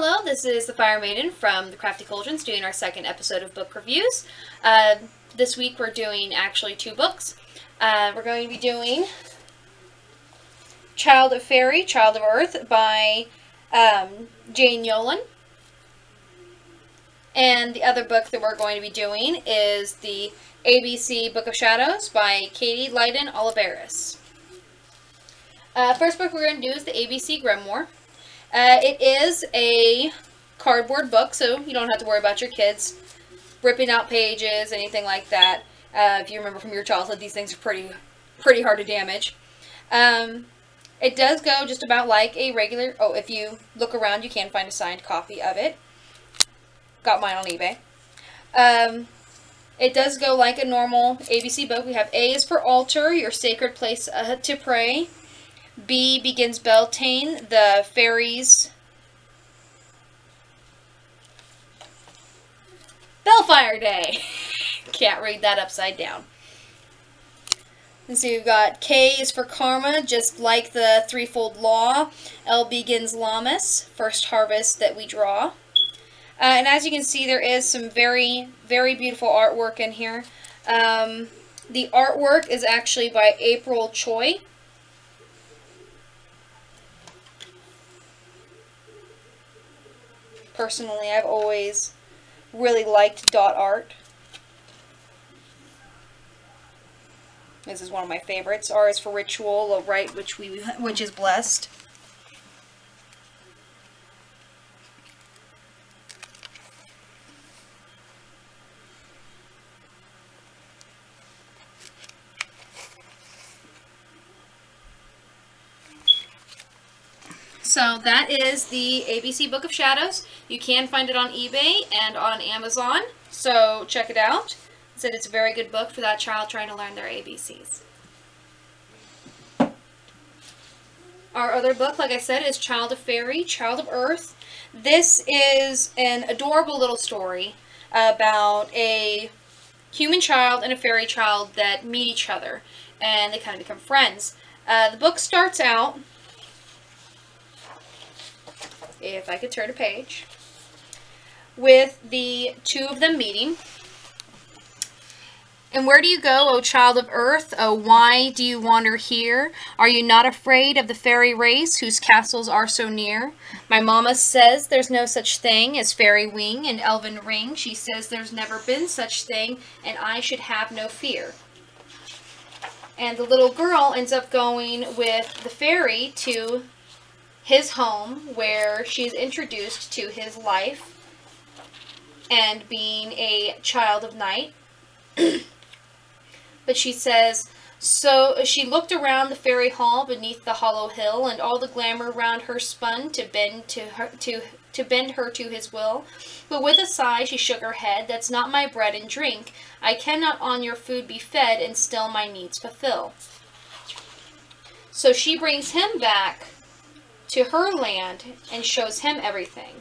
Hello, this is the FireMaiden from the Crafty Cauldrons doing our second episode of book reviews. This week we're doing actually two books. We're going to be doing Child of Faerie, Child of Earth by Jane Yolen. And the other book that we're going to be doing is the ABC Book of Shadows by Lydon, Olivares. First book we're going to do is the ABC Grimoire. It is a cardboard book, so you don't have to worry about your kids ripping out pages, anything like that. If you remember from your childhood, these things are pretty hard to damage. It does go just about like a regular... Oh, if you look around, you can find a signed copy of it. Got mine on eBay. It does go like a normal ABC book. We have A is for altar, your sacred place to pray. B begins Beltane, the fairies' Bellfire Day. Can't read that upside down. And so you've got K is for karma, just like the threefold law. L begins Lammas, first harvest that we draw. And as you can see, there is some very, very beautiful artwork in here. The artwork is actually by April Choi. Personally, I've always really liked dot art. This is one of my favorites. R is for ritual, right, which is blessed. So that is the ABC Book of Shadows. You can find it on eBay and on Amazon, so check it out. I said it's a very good book for that child trying to learn their ABCs. Our other book, like I said, is Child of Faerie, Child of Earth. This is an adorable little story about a human child and a fairy child that meet each other, and they kind of become friends. The book starts out... if I could turn a page, with the two of them meeting. And where do you go, O child of earth? Oh, why do you wander here? Are you not afraid of the fairy race whose castles are so near? My mama says there's no such thing as fairy wing and elven ring. She says there's never been such thing, and I should have no fear. And the little girl ends up going with the fairy to his home, where she's introduced to his life and being a child of night. But she says, so she looked around the fairy hall beneath the hollow hill, and all the glamour round her spun to bend her to his will. But with a sigh she shook her head, that's not my bread and drink. I cannot on your food be fed and still my needs fulfill. So she brings him back to her land and shows him everything.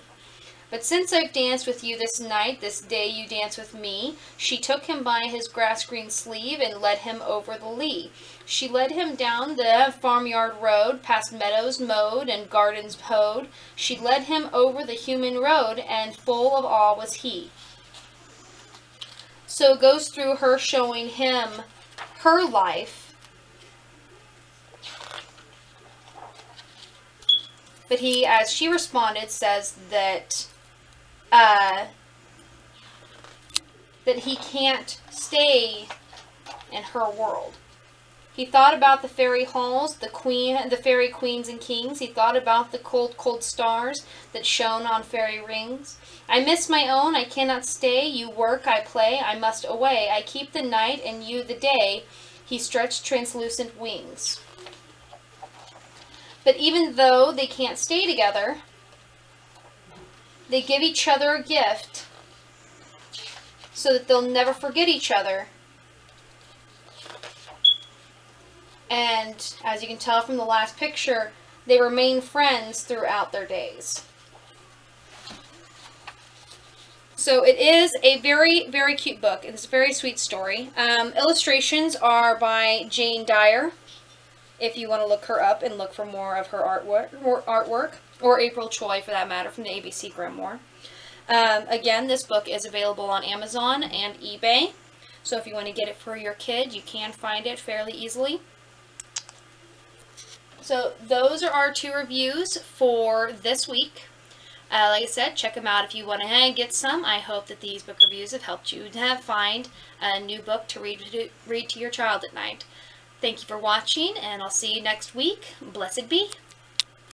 But since I've danced with you this night, this day you dance with me, she took him by his grass-green sleeve and led him over the lea. She led him down the farmyard road, past meadows mowed and gardens hoed. She led him over the human road, and full of awe was he. So it goes through her showing him her life. But he, as she responded, says that that he can't stay in her world. He thought about the fairy halls, the fairy queens and kings. He thought about the cold, cold stars that shone on fairy rings. I miss my own, I cannot stay. You work, I play, I must away. I keep the night and you the day. He stretched translucent wings. But even though they can't stay together, they give each other a gift so that they'll never forget each other. And as you can tell from the last picture, they remain friends throughout their days. So it is a very, very cute book. It's a very sweet story. Illustrations are by Jane Dyer, if you want to look her up and look for more of her artwork. or April Choi for that matter, from the ABC Grimoire. Again, this book is available on Amazon and eBay, so if you want to get it for your kid, you can find it fairly easily. So those are our 2 reviews for this week. Like I said, check them out if you want to get some. I hope that these book reviews have helped you to find a new book to read to your child at night. Thank you for watching, and I'll see you next week. Blessed be.